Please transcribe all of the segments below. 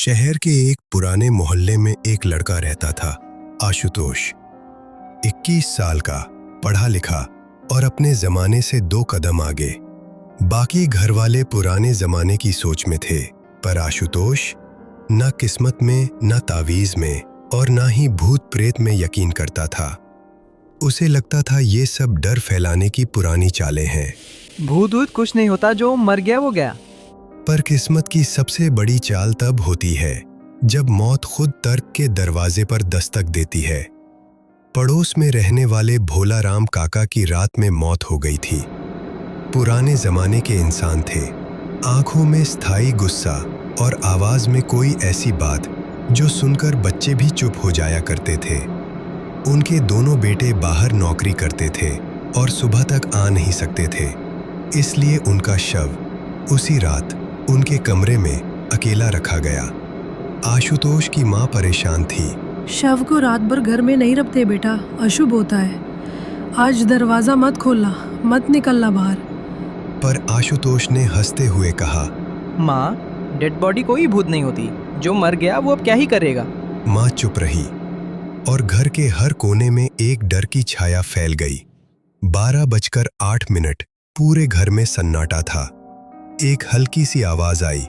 शहर के एक पुराने मोहल्ले में एक लड़का रहता था, आशुतोष। 21 साल का, पढ़ा लिखा और अपने जमाने से 2 कदम आगे। बाकी घर वाले पुराने जमाने की सोच में थे, पर आशुतोष न किस्मत में, न तावीज में और न ही भूत प्रेत में यकीन करता था। उसे लगता था ये सब डर फैलाने की पुरानी चालें हैं। भूत वूत कुछ नहीं होता, जो मर गया वो गया। पर किस्मत की सबसे बड़ी चाल तब होती है जब मौत खुद तर्क के दरवाजे पर दस्तक देती है। पड़ोस में रहने वाले भोला राम काका की रात में मौत हो गई थी। पुराने जमाने के इंसान थे, आंखों में स्थायी गुस्सा और आवाज में कोई ऐसी बात जो सुनकर बच्चे भी चुप हो जाया करते थे। उनके दोनों बेटे बाहर नौकरी करते थे और सुबह तक आ नहीं सकते थे, इसलिए उनका शव उसी रात उनके कमरे में अकेला रखा गया। आशुतोष की माँ परेशान थी। शव को रात भर घर में नहीं रखते बेटा, अशुभ होता है। आज दरवाजा मत खोलना, मत निकलना बाहर। पर आशुतोष ने हंसते हुए कहा, माँ, डेड बॉडी कोई भूत नहीं होती। जो मर गया वो अब क्या ही करेगा। माँ चुप रही और घर के हर कोने में एक डर की छाया फैल गई। 12:08 पूरे घर में सन्नाटा था। एक हल्की सी आवाज आई।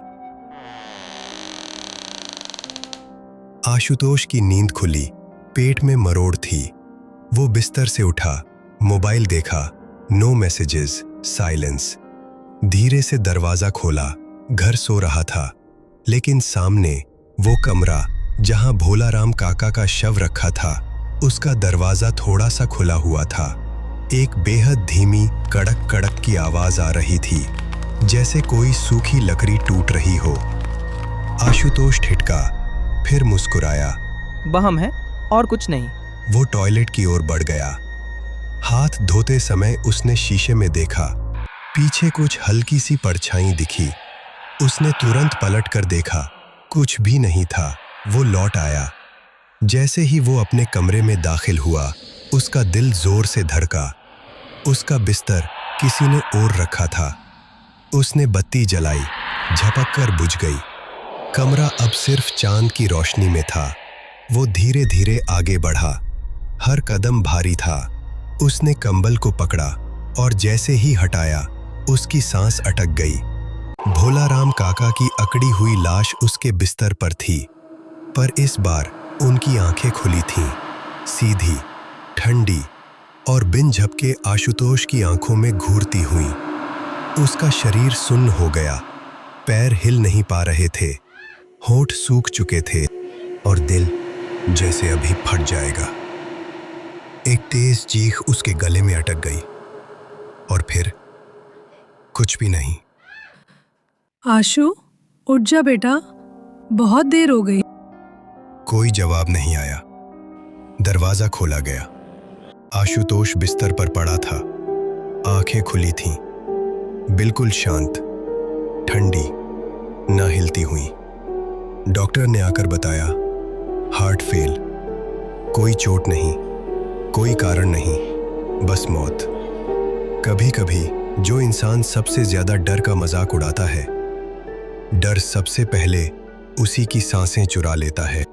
आशुतोष की नींद खुली, पेट में मरोड़ थी। वो बिस्तर से उठा, मोबाइल देखा, नो मैसेजेस, साइलेंस। धीरे से दरवाजा खोला। घर सो रहा था, लेकिन सामने वो कमरा जहां भोला राम काका का शव रखा था, उसका दरवाजा थोड़ा सा खुला हुआ था। एक बेहद धीमी कड़क कड़क की आवाज आ रही थी, जैसे कोई सूखी लकड़ी टूट रही हो। आशुतोष ठिठका, फिर मुस्कुराया। बहम है और कुछ नहीं। वो टॉयलेट की ओर बढ़ गया। हाथ धोते समय उसने शीशे में देखा, पीछे कुछ हल्की सी परछाई दिखी। उसने तुरंत पलट कर देखा, कुछ भी नहीं था। वो लौट आया। जैसे ही वो अपने कमरे में दाखिल हुआ, उसका दिल जोर से धड़का। उसका बिस्तर किसी ने ओढ़ रखा था। उसने बत्ती जलाई, झपक कर बुझ गई। कमरा अब सिर्फ चांद की रोशनी में था। वो धीरे धीरे आगे बढ़ा, हर कदम भारी था। उसने कंबल को पकड़ा और जैसे ही हटाया, उसकी सांस अटक गई। भोला राम काका की अकड़ी हुई लाश उसके बिस्तर पर थी, पर इस बार उनकी आंखें खुली थीं, सीधी, ठंडी और बिन झपके आशुतोष की आंखों में घूरती हुई। उसका शरीर सुन्न हो गया, पैर हिल नहीं पा रहे थे, होंठ सूख चुके थे और दिल जैसे अभी फट जाएगा। एक तेज चीख उसके गले में अटक गई और फिर कुछ भी नहीं। आशु, उठ जा बेटा, बहुत देर हो गई। कोई जवाब नहीं आया। दरवाजा खोला गया। आशुतोष बिस्तर पर पड़ा था, आंखें खुली थीं, बिल्कुल शांत, ठंडी, ना हिलती हुई। डॉक्टर ने आकर बताया, हार्ट फेल। कोई चोट नहीं, कोई कारण नहीं, बस मौत। कभी कभी जो इंसान सबसे ज्यादा डर का मजाक उड़ाता है, डर सबसे पहले उसी की सांसें चुरा लेता है।